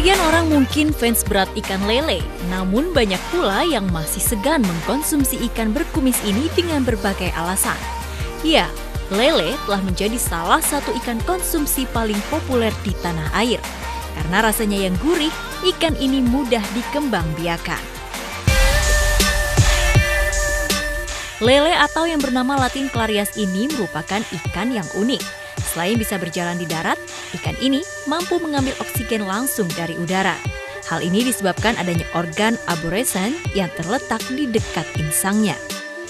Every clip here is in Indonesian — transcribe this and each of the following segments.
Sebagian orang mungkin fans berat ikan lele, namun banyak pula yang masih segan mengkonsumsi ikan berkumis ini dengan berbagai alasan. Ya, lele telah menjadi salah satu ikan konsumsi paling populer di tanah air. Karena rasanya yang gurih, ikan ini mudah dikembangbiakan. Lele atau yang bernama Latin Clarias ini merupakan ikan yang unik. Selain bisa berjalan di darat, ikan ini mampu mengambil oksigen langsung dari udara. Hal ini disebabkan adanya organ arborescens yang terletak di dekat insangnya.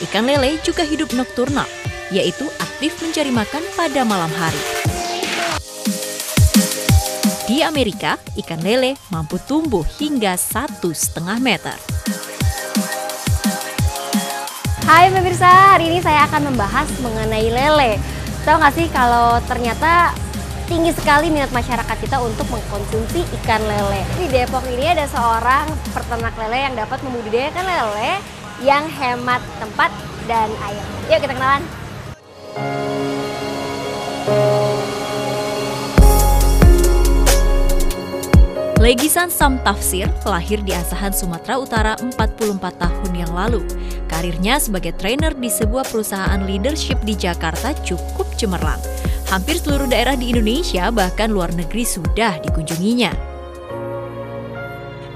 Ikan lele juga hidup nokturnal, yaitu aktif mencari makan pada malam hari. Di Amerika, ikan lele mampu tumbuh hingga 1,5 meter. Hai pemirsa, hari ini saya akan membahas mengenai lele. Tahu nggak sih kalau ternyata tinggi sekali minat masyarakat kita untuk mengkonsumsi ikan lele. Di Depok ini ada seorang peternak lele yang dapat membudidayakan lele yang hemat tempat dan air. Yuk kita kenalan. Legisan Sam Tafsir lahir di Asahan, Sumatera Utara 44 tahun yang lalu. Karirnya sebagai trainer di sebuah perusahaan leadership di Jakarta cukup cemerlang. Hampir seluruh daerah di Indonesia bahkan luar negeri sudah dikunjunginya.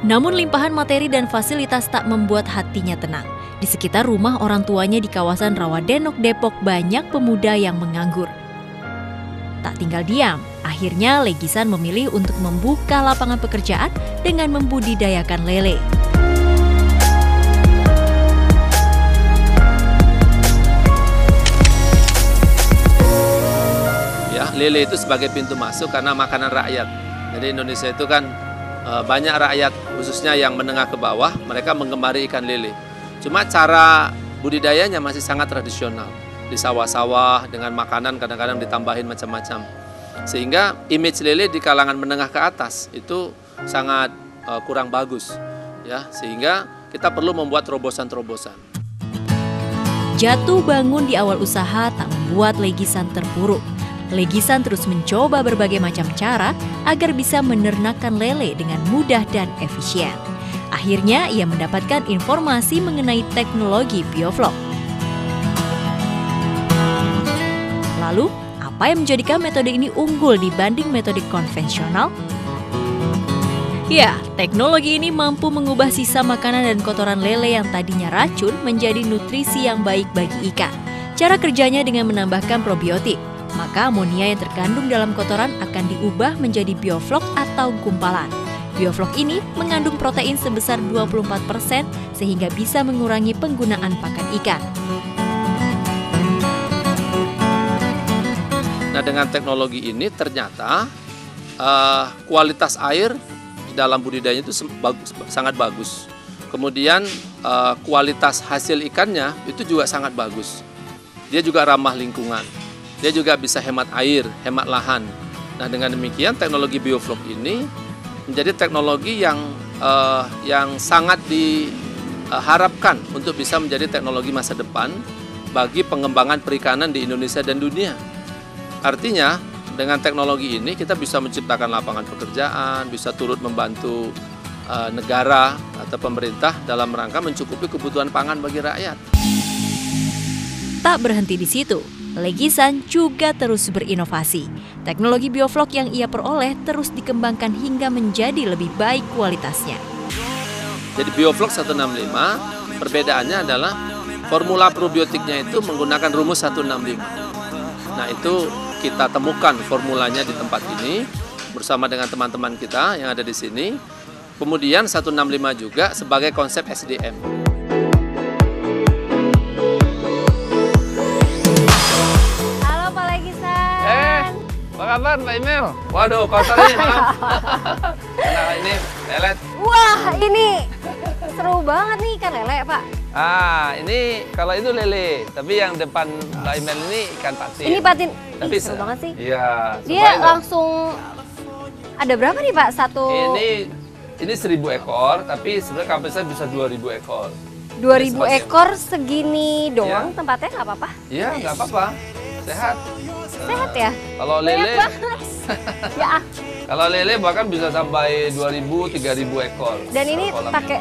Namun limpahan materi dan fasilitas tak membuat hatinya tenang. Di sekitar rumah orang tuanya di kawasan Rawadenok, Depok banyak pemuda yang menganggur. Tak tinggal diam, akhirnya Legisan memilih untuk membuka lapangan pekerjaan dengan membudidayakan lele. Ya, lele itu sebagai pintu masuk karena makanan rakyat. Jadi Indonesia itu kan banyak rakyat, khususnya yang menengah ke bawah, mereka menggemari ikan lele. Cuma cara budidayanya masih sangat tradisional. Di sawah-sawah dengan makanan kadang-kadang ditambahin macam-macam. Sehingga image lele di kalangan menengah ke atas itu sangat kurang bagus. Ya, sehingga kita perlu membuat terobosan-terobosan. Jatuh bangun di awal usaha tak membuat Legisan terpuruk. Legisan terus mencoba berbagai macam cara agar bisa menernakkan lele dengan mudah dan efisien. Akhirnya ia mendapatkan informasi mengenai teknologi bioflok. Lalu, apa yang menjadikan metode ini unggul dibanding metode konvensional? Ya, teknologi ini mampu mengubah sisa makanan dan kotoran lele yang tadinya racun menjadi nutrisi yang baik bagi ikan. Cara kerjanya dengan menambahkan probiotik, maka amonia yang terkandung dalam kotoran akan diubah menjadi bioflok atau gumpalan. Bioflok ini mengandung protein sebesar 24% sehingga bisa mengurangi penggunaan pakan ikan. Nah, dengan teknologi ini ternyata kualitas air di dalam budidaya itu sangat bagus. Kemudian kualitas hasil ikannya itu juga sangat bagus. Dia juga ramah lingkungan. Dia juga bisa hemat air, hemat lahan. Nah, dengan demikian teknologi bioflok ini menjadi teknologi yang sangat diharapkan untuk bisa menjadi teknologi masa depan bagi pengembangan perikanan di Indonesia dan dunia. Artinya, dengan teknologi ini kita bisa menciptakan lapangan pekerjaan, bisa turut membantu negara atau pemerintah dalam rangka mencukupi kebutuhan pangan bagi rakyat. Tak berhenti di situ, Legisan juga terus berinovasi. Teknologi bioflok yang ia peroleh terus dikembangkan hingga menjadi lebih baik kualitasnya. Jadi bioflok 165, perbedaannya adalah formula probiotiknya itu menggunakan rumus 165. Nah, itu kita temukan formulanya di tempat ini bersama dengan teman-teman kita yang ada di sini. Kemudian 165 juga sebagai konsep SDM. Halo Pak Legisan. Apa kabar Mbak Imel? Waduh, kotornya maaf. Nah, ini lelet. Wah, ini seru banget nih ikan lele Pak. Ini kalau itu lele, tapi yang depan Mbak Imel ini ikan patin. Ini patin. Tapi seru banget sih. Iya. Dia langsung ada berapa nih Pak? Ini 1.000 ekor, tapi sebenarnya kapasitasnya bisa 2.000 ekor. 2.000 ekor segini doang ya. Tempatnya nggak apa-apa? Iya, nggak apa-apa. Sehat. Sehat ya? Kalau banyak lele. banget. Ya, Kalau lele bahkan bisa sampai 2.000-3.000 ekor. Dan ini per kolam. pakai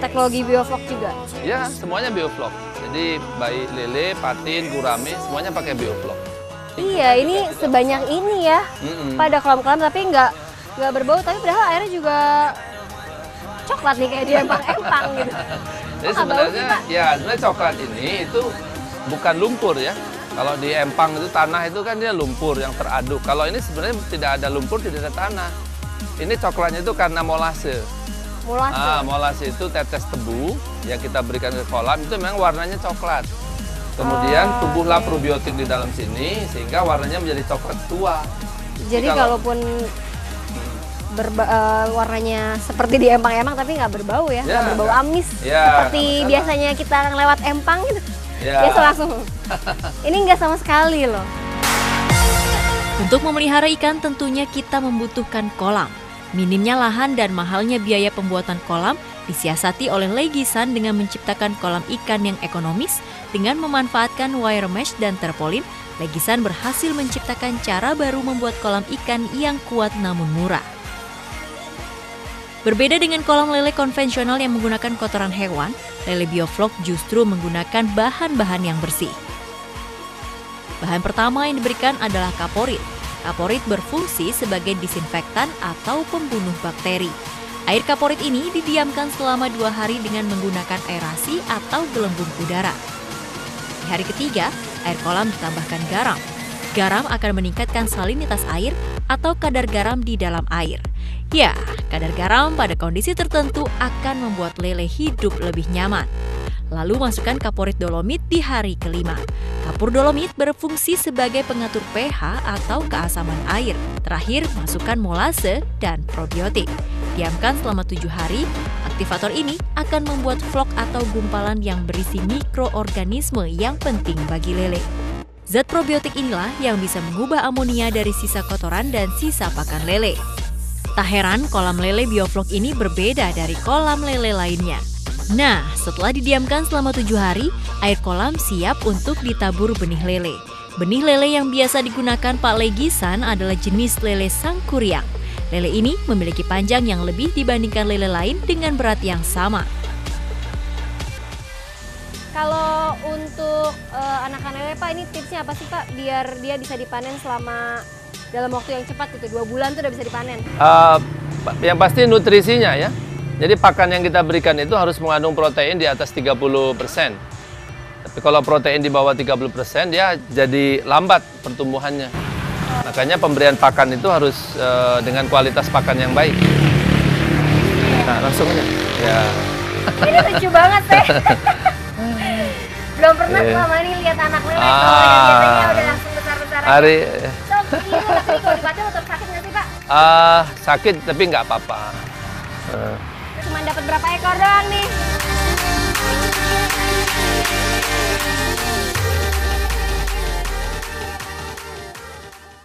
teknologi bioflok juga? Ya, semuanya bioflok. Jadi baik lele, patin, gurame, semuanya pakai bioflok. Iya, ini sebanyak ini ya. Pada kolam-kolam tapi nggak berbau, tapi padahal airnya juga coklat nih kayak di empang-empang gitu. Jadi sebenarnya sebenarnya coklat ini itu bukan lumpur ya. Kalau di empang itu tanah itu kan dia lumpur yang teraduk. Kalau ini sebenarnya tidak ada lumpur, tidak ada tanah. Ini coklatnya itu karena molase. Molase. Molase itu tetes tebu yang kita berikan ke kolam itu memang warnanya coklat. Kemudian tumbuhlah probiotik di dalam sini sehingga warnanya menjadi coklat tua. Jadi kalaupun warnanya seperti di empang-empang tapi nggak berbau ya, nggak berbau amis seperti biasanya kita lewat empang gitu. Biasa langsung. Ini nggak sama sekali loh. Untuk memelihara ikan tentunya kita membutuhkan kolam. Minimnya lahan dan mahalnya biaya pembuatan kolam disiasati oleh Legisan dengan menciptakan kolam ikan yang ekonomis dengan memanfaatkan wire mesh dan terpolin. Legisan berhasil menciptakan cara baru membuat kolam ikan yang kuat namun murah. Berbeda dengan kolam lele konvensional yang menggunakan kotoran hewan, lele bioflok justru menggunakan bahan-bahan yang bersih. Bahan pertama yang diberikan adalah kaporit. Kaporit berfungsi sebagai disinfektan atau pembunuh bakteri. Air kaporit ini didiamkan selama 2 hari dengan menggunakan aerasi atau gelembung udara. Di hari ketiga, air kolam ditambahkan garam. Garam akan meningkatkan salinitas air atau kadar garam di dalam air. Ya, kadar garam pada kondisi tertentu akan membuat lele hidup lebih nyaman. Lalu masukkan kaporit dolomit di hari kelima. Kapur dolomit berfungsi sebagai pengatur pH atau keasaman air. Terakhir, masukkan molase dan probiotik. Diamkan selama 7 hari, aktivator ini akan membuat vlog atau gumpalan yang berisi mikroorganisme yang penting bagi lele. Zat probiotik inilah yang bisa mengubah amonia dari sisa kotoran dan sisa pakan lele. Tak heran kolam lele bioflok ini berbeda dari kolam lele lainnya. Nah, setelah didiamkan selama 7 hari, air kolam siap untuk ditabur benih lele. Benih lele yang biasa digunakan Pak Legisan adalah jenis lele sangkuriang. Lele ini memiliki panjang yang lebih dibandingkan lele lain dengan berat yang sama. Kalau untuk anakan lele Pak, ini tipsnya apa sih Pak biar dia bisa dipanen selama dalam waktu yang cepat gitu, 2 bulan tuh udah bisa dipanen? Yang pasti nutrisinya ya. Jadi pakan yang kita berikan itu harus mengandung protein di atas 30%. Tapi kalau protein di bawah 30% dia jadi lambat pertumbuhannya. Makanya pemberian pakan itu harus dengan kualitas pakan yang baik. Nah, langsung aja. Ya. Ini lucu banget teh. Belum pernah selama ini lihat anak lele biasanya udah langsung besar-besar aja. Tapi kalau dipakai tetap sakit nggak sih Pak? Sakit tapi nggak apa-apa. Cuma dapat berapa ekor doang nih?